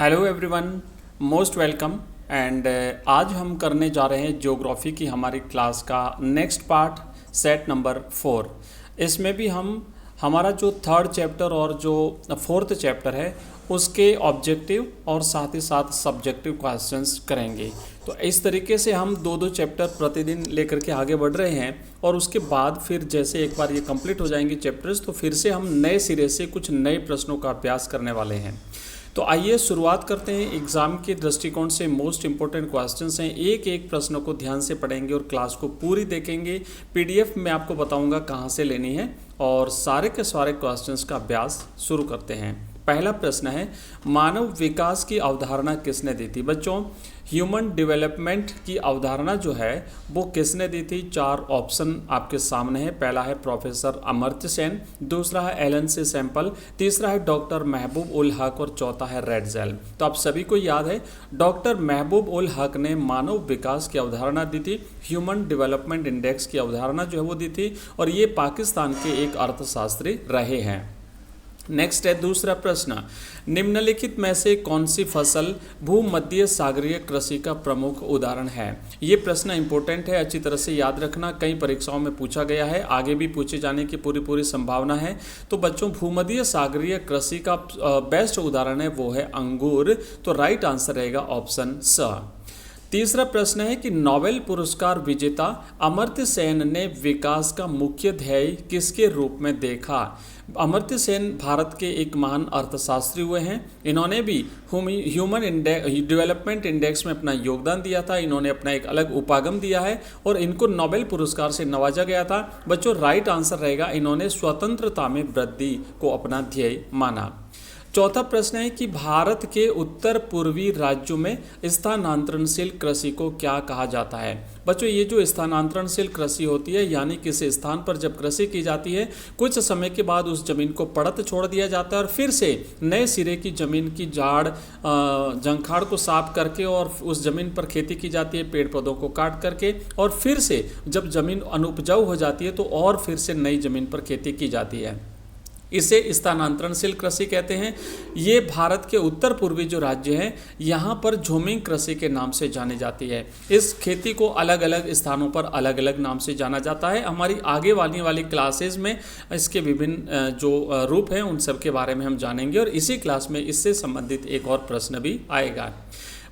Hello everyone, most welcome. And आज हम करने जा रहे हैं ज्योग्राफी की हमारी क्लास का नेक्स्ट पार्ट, सेट नंबर 4। इसमें भी हम हमारा जो थर्ड चैप्टर और जो फोर्थ चैप्टर है उसके ऑब्जेक्टिव और साथ ही साथ सब्जेक्टिव क्वेश्चंस करेंगे। तो इस तरीके से हम दो दो चैप्टर प्रतिदिन लेकर के आगे बढ़ रहे हैं और उसके बाद फिर जैसे एक बार ये कंप्लीट हो जाएंगे चैप्टर्स तो फिर से हम नए सिरे से कुछ नए प्रश्नों का अभ्यास करने वाले हैं। तो आइए शुरुआत करते हैं। एग्ज़ाम के दृष्टिकोण से मोस्ट इंपॉर्टेंट क्वेश्चंस हैं, एक एक प्रश्नों को ध्यान से पढ़ेंगे और क्लास को पूरी देखेंगे। पीडीएफ में आपको बताऊंगा कहां से लेनी है और सारे के सारे क्वेश्चंस का अभ्यास शुरू करते हैं। पहला प्रश्न है, मानव विकास की अवधारणा किसने दी थी? बच्चों, ह्यूमन डेवलपमेंट की अवधारणा जो है वो किसने दी थी? चार ऑप्शन आपके सामने है। पहला है प्रोफेसर अमर्त्य सेन, दूसरा है एलन सी सैम्पल, तीसरा है डॉक्टर महबूब उल हक और चौथा है रेडजेल। तो आप सभी को याद है डॉक्टर महबूब उल हक ने मानव विकास की अवधारणा दी थी, ह्यूमन डेवलपमेंट इंडेक्स की अवधारणा जो है वो दी थी और ये पाकिस्तान के एक अर्थशास्त्री रहे हैं। नेक्स्ट है दूसरा प्रश्न, निम्नलिखित में से कौन सी फसल भूमध्य सागरीय कृषि का प्रमुख उदाहरण है? ये प्रश्न इंपॉर्टेंट है, अच्छी तरह से याद रखना, कई परीक्षाओं में पूछा गया है, आगे भी पूछे जाने की पूरी संभावना है। तो बच्चों, भूमध्य सागरीय कृषि का बेस्ट उदाहरण है वो है अंगूर। तो राइट आंसर रहेगा ऑप्शन स। तीसरा प्रश्न है कि नोबेल पुरस्कार विजेता अमर्त्य सेन ने विकास का मुख्य ध्येय किसके रूप में देखा? अमर्त्य सेन भारत के एक महान अर्थशास्त्री हुए हैं। इन्होंने भी ह्यूमन डेवलपमेंट इंडेक्स में अपना योगदान दिया था। इन्होंने अपना एक अलग उपागम दिया है और इनको नोबेल पुरस्कार से नवाजा गया था। बच्चों, राइट आंसर रहेगा इन्होंने स्वतंत्रता में वृद्धि को अपना ध्येय माना। चौथा प्रश्न है कि भारत के उत्तर पूर्वी राज्यों में स्थानांतरणशील कृषि को क्या कहा जाता है? बच्चों, ये जो स्थानांतरणशील कृषि होती है यानी किसी स्थान पर जब कृषि की जाती है कुछ समय के बाद उस जमीन को पड़त छोड़ दिया जाता है और फिर से नए सिरे की जमीन की जाड़ जंखाड़ को साफ करके और उस जमीन पर खेती की जाती है, पेड़ पौधों को काट करके, और फिर से जब जमीन अनुपजाऊ हो जाती है तो और फिर से नई जमीन पर खेती की जाती है। इसे स्थानांतरणशील कृषि कहते हैं। ये भारत के उत्तर पूर्वी जो राज्य हैं यहाँ पर झूमिंग कृषि के नाम से जानी जाती है। इस खेती को अलग अलग स्थानों पर अलग अलग नाम से जाना जाता है। हमारी आगे वाली क्लासेज में इसके विभिन्न जो रूप हैं उन सब के बारे में हम जानेंगे और इसी क्लास में इससे संबंधित एक और प्रश्न भी आएगा।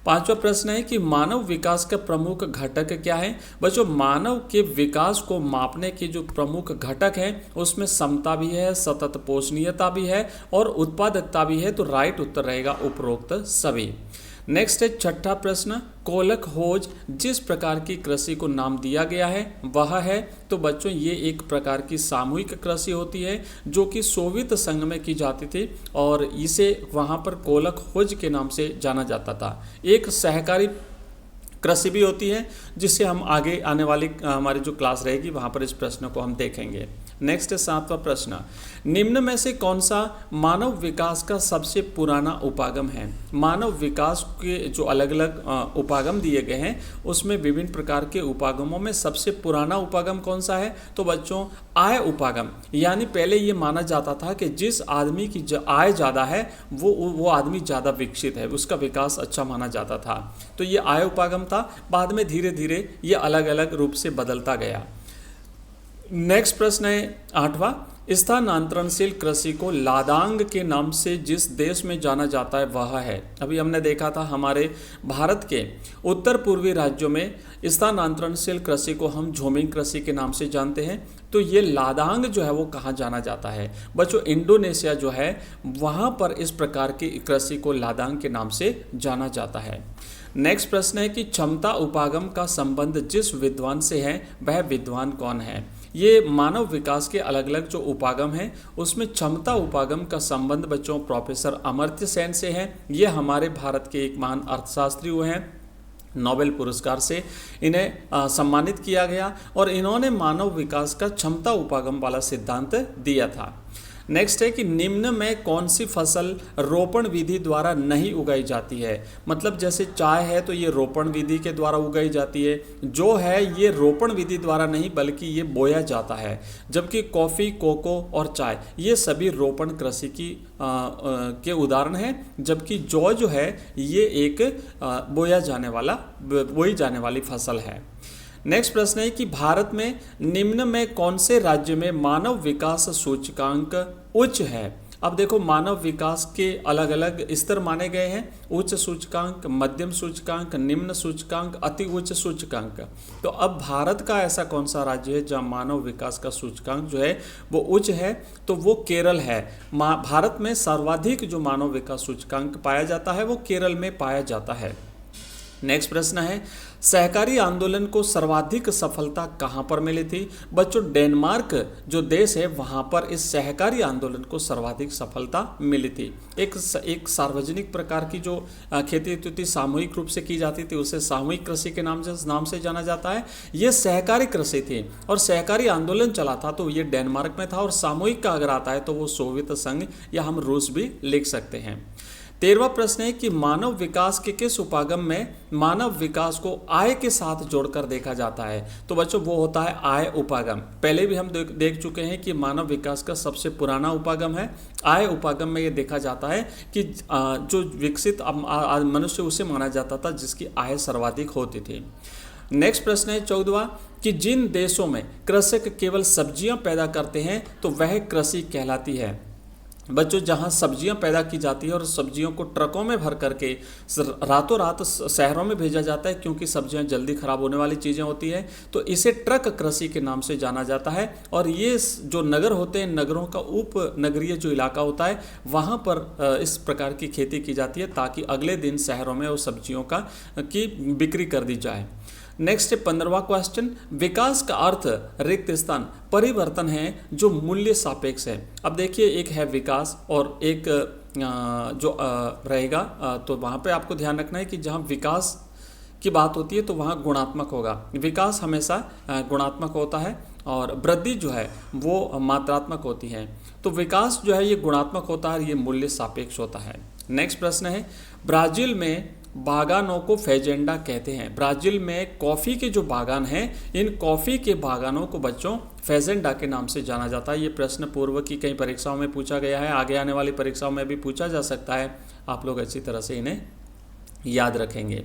पांचवा प्रश्न है कि मानव विकास का प्रमुख घटक क्या है? बच्चों, मानव के विकास को मापने के जो प्रमुख घटक हैं उसमें समता भी है, सतत पोषणीयता भी है और उत्पादकता भी है। तो राइट उत्तर रहेगा उपरोक्त सभी। नेक्स्ट है छठा प्रश्न, कोलक खोज जिस प्रकार की कृषि को नाम दिया गया है वह है? तो बच्चों, ये एक प्रकार की सामूहिक कृषि होती है जो कि सोवियत संघ में की जाती थी और इसे वहाँ पर कोलक खोज के नाम से जाना जाता था। एक सहकारी कृषि भी होती है जिससे हम आगे आने वाली हमारी जो क्लास रहेगी वहाँ पर इस प्रश्न को हम देखेंगे। नेक्स्ट है सातवां प्रश्न, निम्न में से कौन सा मानव विकास का सबसे पुराना उपागम है? मानव विकास के जो अलग अलग उपागम दिए गए हैं उसमें विभिन्न प्रकार के उपागमों में सबसे पुराना उपागम कौन सा है? तो बच्चों, आय उपागम। यानी पहले ये माना जाता था कि जिस आदमी की आय ज़्यादा है वो आदमी ज़्यादा विकसित है, उसका विकास अच्छा माना जाता था। तो ये आय उपागम था। बाद में धीरे धीरे ये अलग अलग रूप से बदलता गया। नेक्स्ट प्रश्न है आठवां, स्थानांतरणशील कृषि को लादांग के नाम से जिस देश में जाना जाता है वह है? अभी हमने देखा था हमारे भारत के उत्तर पूर्वी राज्यों में स्थानांतरणशील कृषि को हम झूमिंग कृषि के नाम से जानते हैं। तो ये लादांग जो है वो कहाँ जाना जाता है? बच्चों, इंडोनेशिया जो है वहाँ पर इस प्रकार की कृषि को लादांग के नाम से जाना जाता है। नेक्स्ट प्रश्न है कि क्षमता उपागम का संबंध जिस विद्वान से है वह विद्वान कौन है? ये मानव विकास के अलग अलग जो उपागम हैं उसमें क्षमता उपागम का संबंध बच्चों प्रोफेसर अमर्त्य सेन से है। ये हमारे भारत के एक महान अर्थशास्त्री हुए हैं, नोबेल पुरस्कार से इन्हें सम्मानित किया गया और इन्होंने मानव विकास का क्षमता उपागम वाला सिद्धांत दिया था। नेक्स्ट है कि निम्न में कौन सी फसल रोपण विधि द्वारा नहीं उगाई जाती है। मतलब जैसे चाय है तो ये रोपण विधि के द्वारा उगाई जाती है, जो है ये रोपण विधि द्वारा नहीं बल्कि ये बोया जाता है। जबकि कॉफ़ी, कोको और चाय ये सभी रोपण कृषि की के उदाहरण हैं, जबकि जौ जो है ये एक बोई जाने वाली फसल है। नेक्स्ट प्रश्न है कि भारत में निम्न में कौन से राज्य में मानव विकास सूचकांक उच्च है। अब देखो, मानव विकास के अलग अलग स्तर माने गए हैं, उच्च सूचकांक, मध्यम सूचकांक, निम्न सूचकांक, अति उच्च सूचकांक। तो अब भारत का ऐसा कौन सा राज्य है जहाँ मानव विकास का सूचकांक जो है वो उच्च है, तो वो केरल है। भारत में सर्वाधिक जो मानव विकास सूचकांक पाया जाता है वो केरल में पाया जाता है। नेक्स्ट प्रश्न है, सहकारी आंदोलन को सर्वाधिक सफलता कहाँ पर मिली थी। बच्चों, डेनमार्क जो देश है वहाँ पर इस सहकारी आंदोलन को सर्वाधिक सफलता मिली थी। एक सार्वजनिक प्रकार की जो खेती थी सामूहिक रूप से की जाती थी, उसे सामूहिक कृषि के नाम से जाना जाता है। ये सहकारी कृषि थी और सहकारी आंदोलन चला था तो ये डेनमार्क में था, और सामूहिक का अगर आता है तो वो सोवियत संघ या हम रूस भी लिख सकते हैं। 13वां प्रश्न है कि मानव विकास के किस उपागम में मानव विकास को आय के साथ जोड़कर देखा जाता है। तो बच्चों वो होता है आय उपागम। पहले भी हम देख चुके हैं कि मानव विकास का सबसे पुराना उपागम है आय उपागम में। ये देखा जाता है कि जो विकसित मनुष्य उसे माना जाता था जिसकी आय सर्वाधिक होती थी। नेक्स्ट प्रश्न है 14वां कि जिन देशों में कृषक केवल सब्जियां पैदा करते हैं तो वह कृषि कहलाती है। बच्चों, जहाँ सब्जियां पैदा की जाती है और सब्जियों को ट्रकों में भर करके रातों रात शहरों में भेजा जाता है, क्योंकि सब्जियां जल्दी खराब होने वाली चीज़ें होती हैं, तो इसे ट्रक कृषि के नाम से जाना जाता है। और ये जो नगर होते हैं, नगरों का उप नगरीय जो इलाका होता है वहाँ पर इस प्रकार की खेती की जाती है ताकि अगले दिन शहरों में उस सब्जियों की बिक्री कर दी जाए। नेक्स्ट 15वां क्वेश्चन, विकास का अर्थ रिक्त स्थान परिवर्तन है जो मूल्य सापेक्ष है। अब देखिए, एक है विकास और एक जो रहेगा, तो वहाँ पे आपको ध्यान रखना है कि जहाँ विकास की बात होती है तो वहाँ गुणात्मक होगा। विकास हमेशा गुणात्मक होता है और वृद्धि जो है वो मात्रात्मक होती है। तो विकास जो है ये गुणात्मक होता है, ये मूल्य सापेक्ष होता है। नेक्स्ट प्रश्न है, ब्राज़ील में बागानों को फेजेंडा कहते हैं। ब्राज़ील में कॉफ़ी के जो बागान हैं, इन कॉफ़ी के बागानों को बच्चों फेजेंडा के नाम से जाना जाता है। ये प्रश्न पूर्व की कई परीक्षाओं में पूछा गया है, आगे आने वाली परीक्षाओं में भी पूछा जा सकता है। आप लोग अच्छी तरह से इन्हें याद रखेंगे।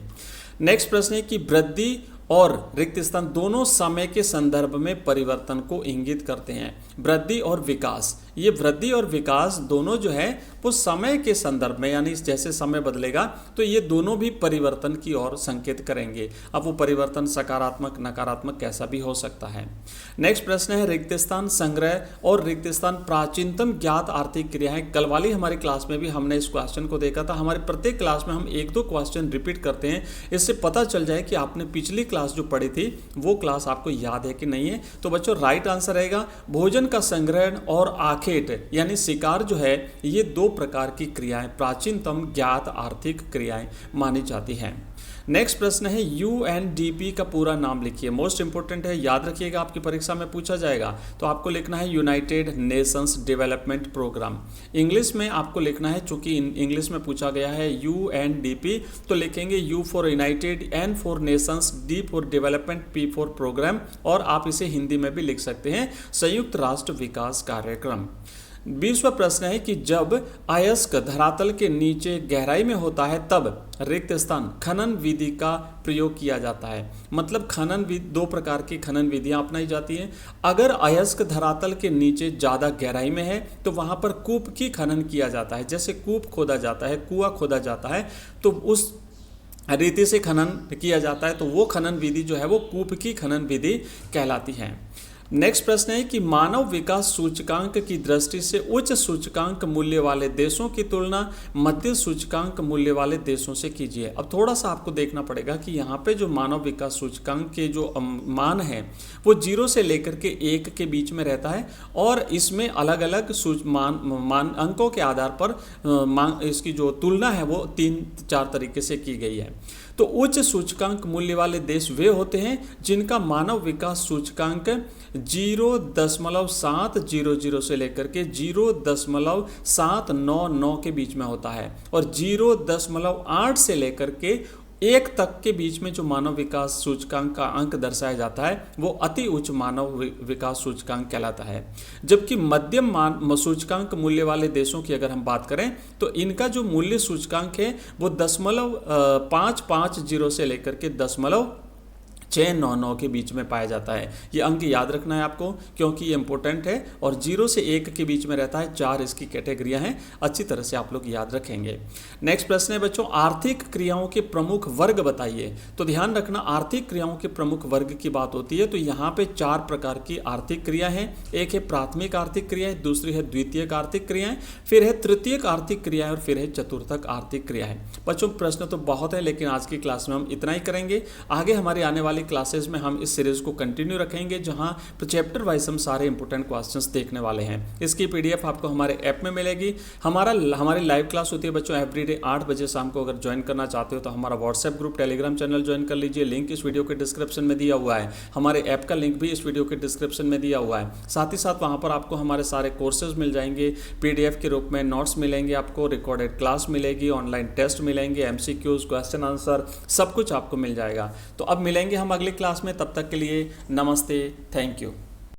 नेक्स्ट प्रश्न है कि वृद्धि और रिक्त स्थान दोनों समय के संदर्भ में परिवर्तन को इंगित करते हैं। वृद्धि और विकास, ये वृद्धि और विकास दोनों जो है वो समय के संदर्भ में, यानी जैसे समय बदलेगा तो ये दोनों भी परिवर्तन की ओर संकेत करेंगे। अब वो परिवर्तन सकारात्मक नकारात्मक कैसा भी हो सकता है। नेक्स्ट प्रश्न है, रिक्त स्थान संग्रह और रिक्त स्थान प्राचीनतम ज्ञात आर्थिक क्रियाएं। कल वाली हमारी क्लास में भी हमने इस क्वेश्चन को देखा था। हमारे प्रत्येक क्लास में हम 1-2 क्वेश्चन रिपीट करते हैं, इससे पता चल जाए कि आपने पिछली क्लास जो पढ़ी थी वो क्लास आपको याद है कि नहीं है। तो बच्चों राइट आंसर रहेगा भोजन का संग्रहण और आखेट यानी शिकार जो है, ये 2 प्रकार की क्रियाएं प्राचीनतम ज्ञात आर्थिक क्रियाएं मानी जाती हैं। नेक्स्ट प्रश्न है, UNDP का पूरा नाम लिखिए। मोस्ट इंपोर्टेंट है, याद रखिएगा, आपकी परीक्षा में पूछा जाएगा। तो आपको लिखना है United Nations Development Programme. English में आपको लिखना है, चूंकि इंग्लिश में पूछा गया है UNDP, तो लिखेंगे U for United, N for Nations, D for Development, P for Programme, और आप इसे हिंदी में भी लिख सकते हैं संयुक्त राष्ट्र विकास कार्यक्रम। 20वां प्रश्न है कि जब अयस्क धरातल के नीचे गहराई में होता है तब रिक्त स्थान खनन विधि का प्रयोग किया जाता है। मतलब खनन विधि, 2 प्रकार की खनन विधियां अपनाई जाती हैं। अगर अयस्क धरातल के नीचे ज़्यादा गहराई में है तो वहाँ पर कूप की खनन किया जाता है। जैसे कूप खोदा जाता है, कुआं खोदा जाता है, तो उस रीति से खनन किया जाता है, तो वो खनन विधि जो है वो कूप की खनन विधि कहलाती है। नेक्स्ट प्रश्न है कि मानव विकास सूचकांक की दृष्टि से उच्च सूचकांक मूल्य वाले देशों की तुलना मध्य सूचकांक मूल्य वाले देशों से कीजिए। अब थोड़ा सा आपको देखना पड़ेगा कि यहाँ पे जो मानव विकास सूचकांक के जो मान है वो 0 से लेकर के 1 के बीच में रहता है, और इसमें अलग अलग मान अंकों के आधार पर इसकी जो तुलना है वो 3-4 तरीके से की गई है। तो उच्च सूचकांक मूल्य वाले देश वे होते हैं जिनका मानव विकास सूचकांक 0.700 से लेकर के 0.799 के बीच में होता है, और 0.8 से लेकर के 1 तक के बीच में जो मानव विकास सूचकांक का अंक दर्शाया जाता है वो अति उच्च मानव विकास सूचकांक कहलाता है। जबकि मध्यम सूचकांक मूल्य वाले देशों की अगर हम बात करें तो इनका जो मूल्य सूचकांक है वो 0.550 से लेकर के 0.699 के बीच में पाया जाता है। ये अंक याद रखना है आपको, क्योंकि ये इंपॉर्टेंट है, और 0 से 1 के बीच में रहता है। 4 इसकी कैटेगरियां हैं, अच्छी तरह से आप लोग याद रखेंगे। नेक्स्ट प्रश्न है बच्चों, आर्थिक क्रियाओं के प्रमुख वर्ग बताइए। तो ध्यान रखना, आर्थिक क्रियाओं के प्रमुख वर्ग की बात होती है तो यहाँ पे 4 प्रकार की आर्थिक क्रिया है। एक है प्राथमिक आर्थिक क्रिया, दूसरी है द्वितीयक आर्थिक क्रियाएं, फिर है तृतीयक आर्थिक क्रिया और फिर है चतुर्थक आर्थिक क्रिया है। बच्चों प्रश्न तो बहुत है, लेकिन आज की क्लास में हम इतना ही करेंगे। आगे हमारे आने वाली क्लासेस में हम इस सीरीज को कंटिन्यू रखेंगे, जहां चैप्टर वाइज हम सारे इंपॉर्टेंट क्वेश्चंस देखने वाले हैं। इसकी पीडीएफ आपको हमारे ऐप में मिलेगी। हमारी लाइव क्लास होती है बच्चों एवरीडे 8 बजे शाम को। अगर ज्वाइन करना चाहते हो तो हमारा WhatsApp group, Telegram channel join कर लीजिए। लिंक इस वीडियो के डिस्क्रिप्शन में दिया हुआ है। हमारे ऐप का लिंक भी इस वीडियो के डिस्क्रिप्शन में दिया हुआ है। साथ ही साथ वहाँ पर आपको हमारे सारे कोर्सेज मिल जाएंगे, पीडीएफ के रूप में नोट्स मिलेंगे, आपको रिकॉर्डेड क्लास मिलेगी, ऑनलाइन टेस्ट मिलेंगे, एमसीक्यूज, क्वेश्चन आंसर, सब कुछ आपको मिल जाएगा। तो अब मिलेंगे हम अगली क्लास में, तब तक के लिए नमस्ते, थैंक यू।